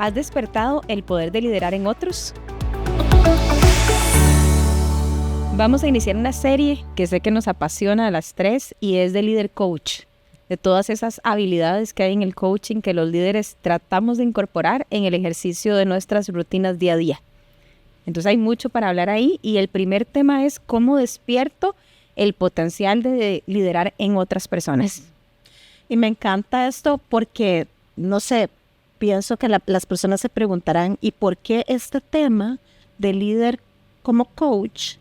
¿Has despertado el poder de liderar en otros? Vamos a iniciar una serie que sé que nos apasiona a las tres y es de líder coach, de todas esas habilidades que hay en el coaching que los líderes tratamos de incorporar en el ejercicio de nuestras rutinas día a día. Entonces hay mucho para hablar ahí y el primer tema es cómo despierto el potencial de liderar en otras personas. Y me encanta esto porque, no sé, pienso que las personas se preguntarán, ¿y por qué este tema de líder como coach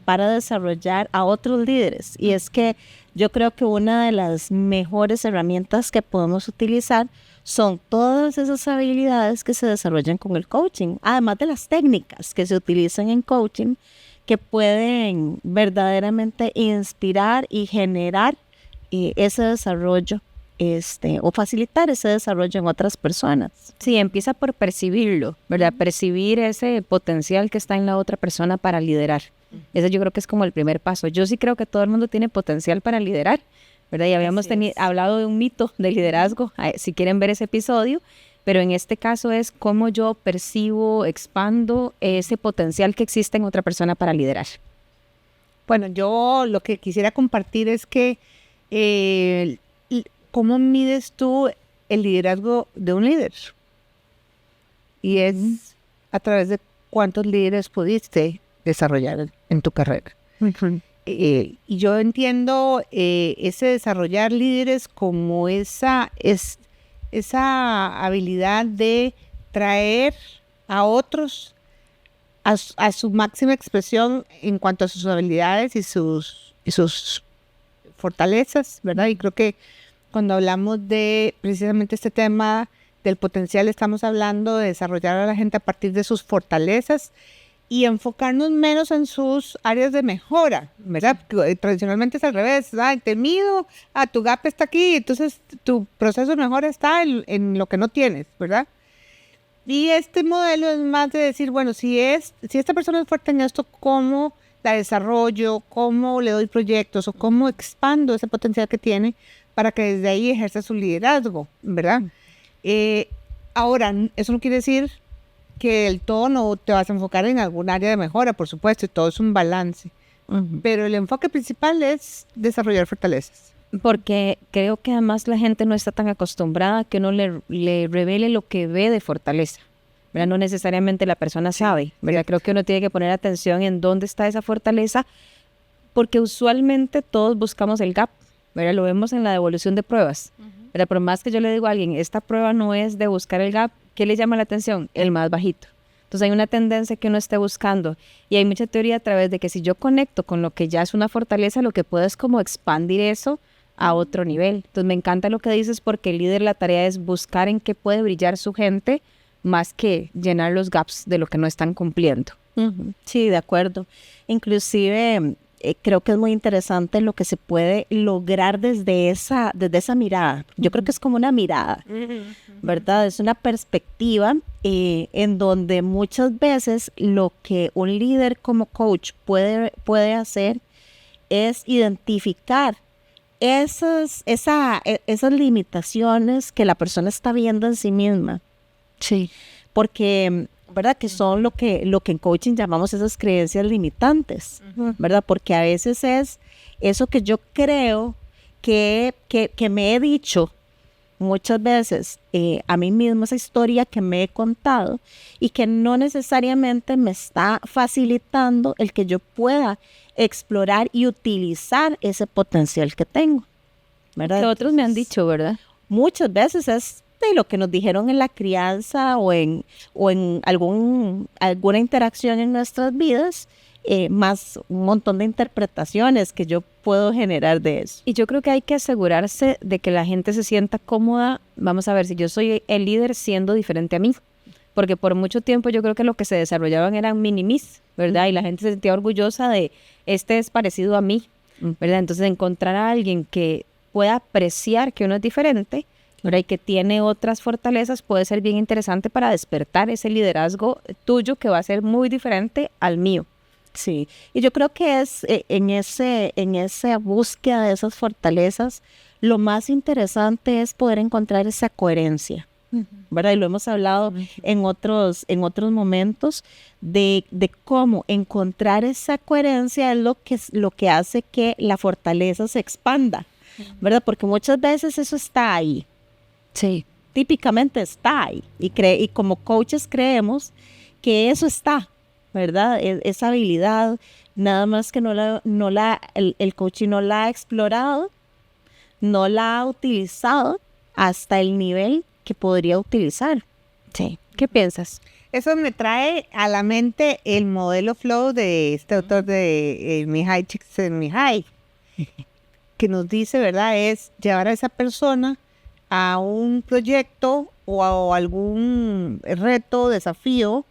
para desarrollar a otros líderes? Y es que yo creo que una de las mejores herramientas que podemos utilizar son todas esas habilidades que se desarrollan con el coaching, además de las técnicas que se utilizan en coaching, que pueden verdaderamente inspirar y generar ese desarrollo o facilitar ese desarrollo en otras personas. Sí, empieza por percibirlo, ¿verdad? Percibir ese potencial que está en la otra persona para liderar. Ese yo creo que es como el primer paso. Yo sí creo que todo el mundo tiene potencial para liderar, ¿verdad? Y habíamos hablado de un mito de liderazgo, si quieren ver ese episodio, pero en este caso es cómo yo percibo, expando ese potencial que existe en otra persona para liderar. Bueno, yo lo que quisiera compartir es que ¿cómo mides tú el liderazgo de un líder? Y es a través de cuántos líderes pudiste desarrollar en tu carrera. Y yo entiendo ese desarrollar líderes como esa habilidad de traer a otros a su máxima expresión en cuanto a sus habilidades y sus fortalezas, ¿verdad? Y creo que cuando hablamos de precisamente este tema del potencial, estamos hablando de desarrollar a la gente a partir de sus fortalezas y enfocarnos menos en sus áreas de mejora, ¿verdad? Tradicionalmente es al revés, te mido, tu gap está aquí, entonces tu proceso de mejora está en lo que no tienes, ¿verdad? Y este modelo es más de decir, bueno, si esta persona es fuerte en esto, ¿cómo la desarrollo? ¿Cómo le doy proyectos? ¿O cómo expando ese potencial que tiene para que desde ahí ejerza su liderazgo, ¿verdad? Ahora, eso no quiere decir que del todo no te vas a enfocar en algún área de mejora, por supuesto, y todo es un balance. Pero el enfoque principal es desarrollar fortalezas. Porque creo que además la gente no está tan acostumbrada a que uno le revele lo que ve de fortaleza, ¿verdad? No necesariamente la persona sabe, ¿verdad? Creo que uno tiene que poner atención en dónde está esa fortaleza, porque usualmente todos buscamos el gap, ¿verdad? Lo vemos en la devolución de pruebas, ¿verdad? Por más que yo le digo a alguien, esta prueba no es de buscar el gap, ¿qué le llama la atención? El más bajito. Entonces hay una tendencia que uno esté buscando y hay mucha teoría a través de que si yo conecto con lo que ya es una fortaleza, lo que puedo es como expandir eso a otro nivel. Entonces me encanta lo que dices porque el líder, la tarea es buscar en qué puede brillar su gente más que llenar los gaps de lo que no están cumpliendo. Sí, de acuerdo. Inclusive creo que es muy interesante lo que se puede lograr desde esa mirada. Yo creo que es como una mirada, ¿verdad? Es una perspectiva en donde muchas veces lo que un líder como coach puede hacer es identificar esas limitaciones que la persona está viendo en sí misma. Sí. Porque, ¿verdad? Que son lo que en coaching llamamos esas creencias limitantes, ¿verdad? Porque a veces es eso que yo creo que me he dicho muchas veces a mí misma, esa historia que me he contado y que no necesariamente me está facilitando el que yo pueda explorar y utilizar ese potencial que tengo, ¿verdad? Que otros me han dicho, ¿verdad? Muchas veces es de lo que nos dijeron en la crianza o en alguna interacción en nuestras vidas, más un montón de interpretaciones que yo puedo generar de eso. Y yo creo que hay que asegurarse de que la gente se sienta cómoda. Vamos a ver, si yo soy el líder siendo diferente a mí, porque por mucho tiempo yo creo que lo que se desarrollaban eran minimis, ¿verdad? Y la gente se sentía orgullosa de, este es parecido a mí, ¿verdad? Entonces encontrar a alguien que pueda apreciar que uno es diferente, ¿verdad? Y que tiene otras fortalezas puede ser bien interesante para despertar ese liderazgo tuyo que va a ser muy diferente al mío. Sí, y yo creo que es en esa búsqueda de esas fortalezas, lo más interesante es poder encontrar esa coherencia, ¿verdad? Y lo hemos hablado en otros momentos de cómo encontrar esa coherencia es lo que hace que la fortaleza se expanda, ¿verdad? Porque muchas veces eso está ahí. Sí. Típicamente está ahí. Y como coaches creemos que eso está, ¿verdad? Esa habilidad, nada más que el coaching no la ha explorado, no la ha utilizado hasta el nivel que podría utilizar. Sí. ¿Qué piensas? Eso me trae a la mente el modelo Flow de este autor de Mihai Csikszentmihalyi, que nos dice, ¿verdad? Es llevar a esa persona a un proyecto o a algún reto, desafío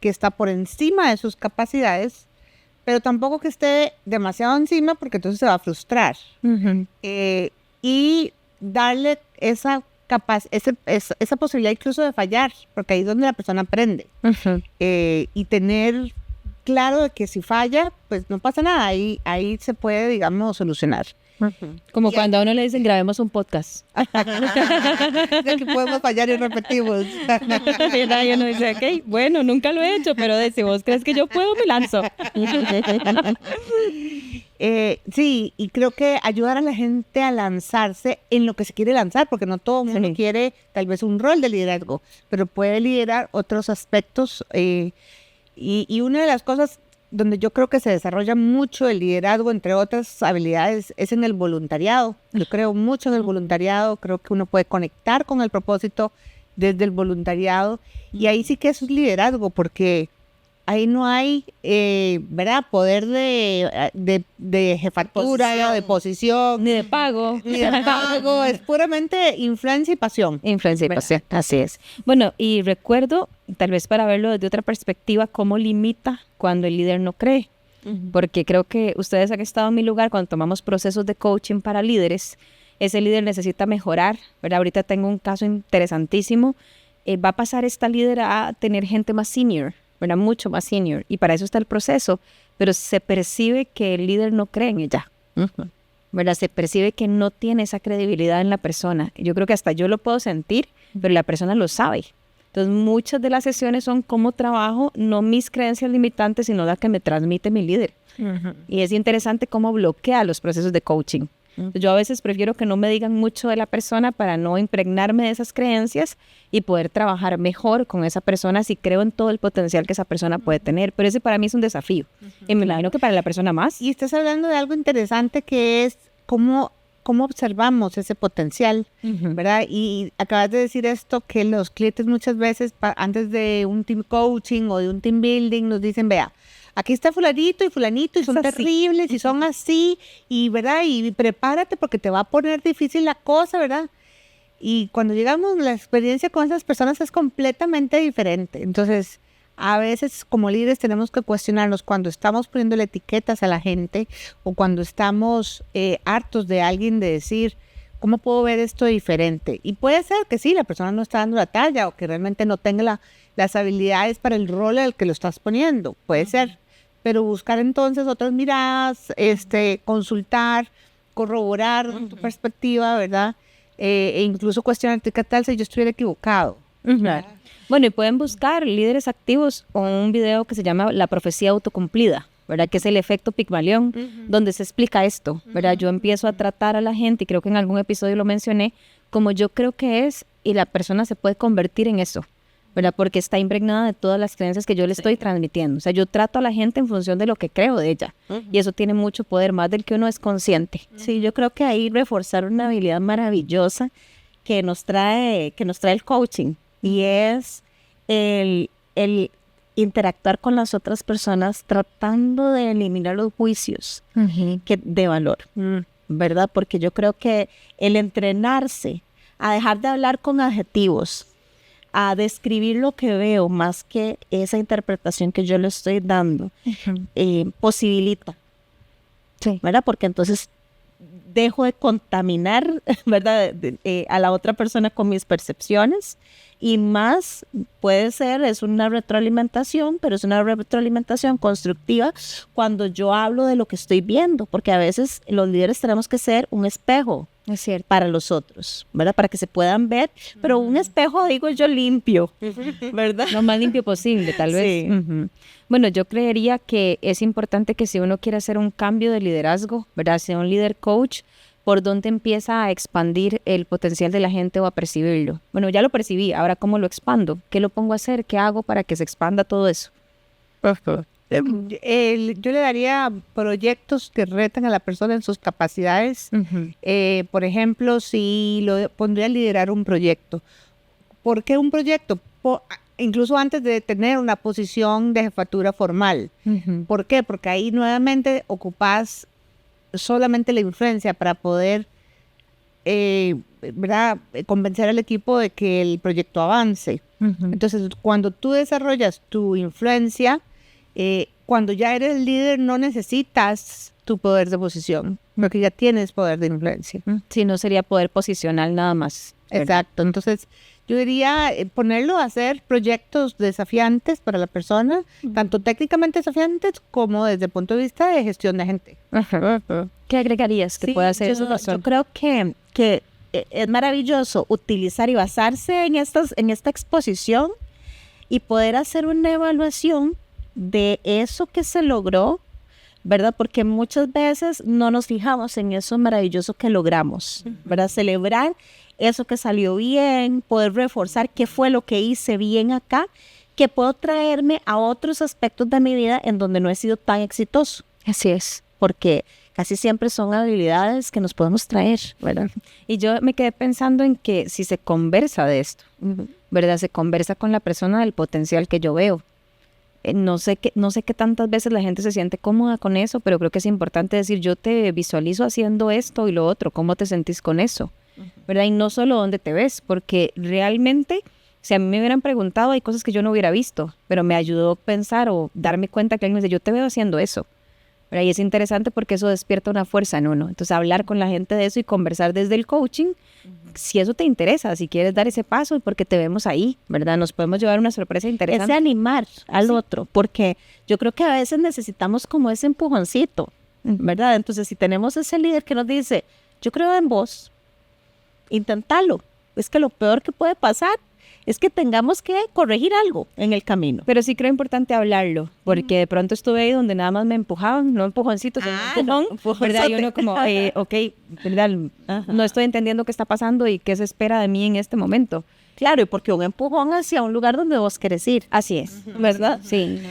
que está por encima de sus capacidades, pero tampoco que esté demasiado encima porque entonces se va a frustrar. Y darle esa posibilidad incluso de fallar, porque ahí es donde la persona aprende. Y tener claro de que si falla, pues no pasa nada, ahí se puede, digamos, solucionar. Como cuando a uno le dicen grabemos un podcast. De que podemos fallar y repetimos. Y uno dice, ok, bueno, nunca lo he hecho, pero si vos crees que yo puedo, me lanzo. Sí, y creo que ayudar a la gente a lanzarse en lo que se quiere lanzar, porque no todo el mundo quiere tal vez un rol de liderazgo, pero puede liderar otros aspectos. Y una de las cosas donde yo creo que se desarrolla mucho el liderazgo, entre otras habilidades, es en el voluntariado. Yo creo mucho en el voluntariado, creo que uno puede conectar con el propósito desde el voluntariado, y ahí sí que eso es liderazgo, porque ahí no hay, ¿verdad?, poder de jefatura, de posición. Ni de pago. Ni de pago, es puramente influencia y pasión. Influencia y pasión, así es. Bueno, y recuerdo, tal vez para verlo desde otra perspectiva, cómo limita cuando el líder no cree. Porque creo que ustedes han estado en mi lugar cuando tomamos procesos de coaching para líderes. Ese líder necesita mejorar, ¿verdad? Ahorita tengo un caso interesantísimo. Va a pasar esta líder a tener gente más senior, ¿verdad? Mucho más senior, y para eso está el proceso, pero se percibe que el líder no cree en ella, ¿verdad? Se percibe que no tiene esa credibilidad en la persona. Yo creo que hasta yo lo puedo sentir, pero la persona lo sabe. Entonces, muchas de las sesiones son cómo trabajo, no mis creencias limitantes, sino la que me transmite mi líder. Y es interesante cómo bloquea los procesos de coaching. Yo a veces prefiero que no me digan mucho de la persona para no impregnarme de esas creencias y poder trabajar mejor con esa persona si creo en todo el potencial que esa persona puede tener. Pero ese para mí es un desafío. Y me imagino que para la persona más. Y estás hablando de algo interesante que es cómo observamos ese potencial, ¿verdad? Y acabas de decir esto, que los clientes muchas veces antes de un team coaching o de un team building nos dicen, vea, aquí está fulanito y son terribles y son así, y ¿verdad? Y prepárate porque te va a poner difícil la cosa, ¿verdad? Y cuando llegamos, la experiencia con esas personas es completamente diferente. Entonces, a veces como líderes tenemos que cuestionarnos cuando estamos poniéndole etiquetas a la gente o cuando estamos hartos de alguien de decir, ¿cómo puedo ver esto diferente? Y puede ser que sí, la persona no está dando la talla o que realmente no tenga las habilidades para el rol al que lo estás poniendo. Puede ser. Pero buscar entonces otras miradas, consultar, corroborar tu perspectiva, ¿verdad? E incluso cuestionarte qué tal si yo estuviera equivocado. Bueno, y pueden buscar líderes activos o un video que se llama La profecía autocumplida, ¿verdad? Que es el efecto Pigmalión, donde se explica esto, ¿verdad? Yo empiezo a tratar a la gente, y creo que en algún episodio lo mencioné, como yo creo que es, y la persona se puede convertir en eso, ¿verdad? Porque está impregnada de todas las creencias que yo le estoy transmitiendo. O sea, yo trato a la gente en función de lo que creo de ella. Y eso tiene mucho poder, más del que uno es consciente. Sí, yo creo que ahí reforzar una habilidad maravillosa que nos trae el coaching. Y es el interactuar con las otras personas tratando de eliminar los juicios de valor, ¿verdad? Porque yo creo que el entrenarse a dejar de hablar con adjetivos, a describir lo que veo más que esa interpretación que yo le estoy dando, posibilita, ¿verdad? Porque entonces dejo de contaminar, ¿verdad? A la otra persona con mis percepciones, y más puede ser, es una retroalimentación, pero es una retroalimentación constructiva cuando yo hablo de lo que estoy viendo, porque a veces los líderes tenemos que ser un espejo Es cierto. para los otros, ¿verdad? Para que se puedan ver, pero un espejo, digo yo, limpio, ¿verdad? Lo más limpio posible, tal vez. Sí. Ujú. Bueno, yo creería que es importante que si uno quiere hacer un cambio de liderazgo, ¿verdad? Sea un líder coach, ¿por dónde empieza a expandir el potencial de la gente o a percibirlo? Bueno, ya lo percibí, ahora ¿cómo lo expando? ¿Qué lo pongo a hacer? ¿Qué hago para que se expanda todo eso? Yo le daría proyectos que retan a la persona en sus capacidades. Por ejemplo, si lo pondría a liderar un proyecto. ¿Por qué un proyecto? Incluso antes de tener una posición de jefatura formal. ¿Por qué? Porque ahí nuevamente ocupas solamente la influencia para poder ¿verdad? Convencer al equipo de que el proyecto avance. Entonces, cuando tú desarrollas tu influencia, cuando ya eres el líder, no necesitas tu poder de posición, porque ya tienes poder de influencia. Si no sería poder posicional nada más. Exacto. Entonces, yo diría ponerlo a hacer proyectos desafiantes para la persona, tanto técnicamente desafiantes como desde el punto de vista de gestión de gente. ¿Qué agregarías que Sí, pueda hacer yo, esa persona? yo creo que es maravilloso utilizar y basarse en esta exposición y poder hacer una evaluación de eso que se logró, ¿verdad? Porque muchas veces no nos fijamos en eso maravilloso que logramos, ¿verdad? Celebrar eso que salió bien, poder reforzar qué fue lo que hice bien acá, que puedo traerme a otros aspectos de mi vida en donde no he sido tan exitoso. Así es. Porque casi siempre son habilidades que nos podemos traer, ¿verdad? Y yo me quedé pensando en que si se conversa de esto, ¿verdad? Se conversa con la persona del potencial que yo veo. No sé qué tantas veces la gente se siente cómoda con eso, pero creo que es importante decir, yo te visualizo haciendo esto y lo otro, ¿cómo te sentís con eso? ¿Verdad? Y no solo dónde te ves, porque realmente, si a mí me hubieran preguntado, hay cosas que yo no hubiera visto, pero me ayudó a pensar o darme cuenta que alguien me dice, yo te veo haciendo eso. ¿Verdad? Y es interesante porque eso despierta una fuerza en uno. Entonces, hablar con la gente de eso y conversar desde el coaching, si eso te interesa, si quieres dar ese paso y porque te vemos ahí, ¿verdad? Nos podemos llevar una sorpresa interesante. Ese animar al otro, porque yo creo que a veces necesitamos como ese empujoncito, ¿verdad? Entonces, si tenemos ese líder que nos dice, yo creo en vos, inténtalo. Es que lo peor que puede pasar es que tengamos que corregir algo en el camino. Pero sí creo importante hablarlo, porque de pronto estuve ahí donde nada más me empujaban, no empujoncitos, sino empujón, ¿verdad? Y uno como, ok, ¿verdad? No estoy entendiendo qué está pasando y qué se espera de mí en este momento. Claro, y porque un empujón hacia un lugar donde vos querés ir. Así es, ¿verdad? Sí.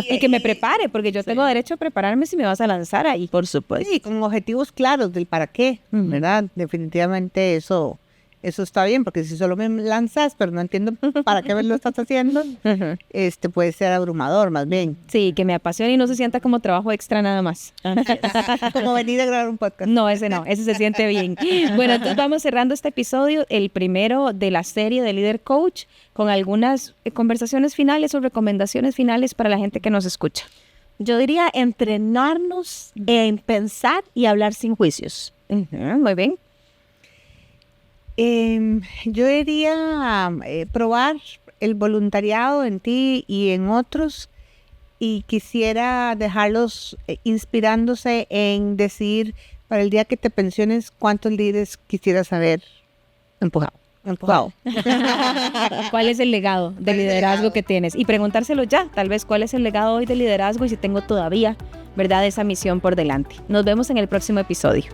Y que me prepare, porque yo tengo derecho a prepararme si me vas a lanzar ahí. Por supuesto. Sí, con objetivos claros del para qué, ¿verdad? Definitivamente eso está bien, porque si solo me lanzas, pero no entiendo para qué lo estás haciendo, puede ser abrumador más bien. Sí, que me apasione y no se sienta como trabajo extra nada más. Como venir a grabar un podcast. No, ese se siente bien. Bueno, entonces vamos cerrando este episodio, el primero de la serie de Líder Coach, con algunas conversaciones finales o recomendaciones finales para la gente que nos escucha. Yo diría entrenarnos en pensar y hablar sin juicios. Muy bien. Yo diría probar el voluntariado en ti y en otros, y quisiera dejarlos inspirándose en decir para el día que te pensiones cuántos líderes quisieras haber empujado. ¿Cuál es el legado de liderazgo que tienes? Y preguntárselo ya, tal vez cuál es el legado hoy de liderazgo y si tengo todavía, ¿verdad?, esa misión por delante. Nos vemos en el próximo episodio.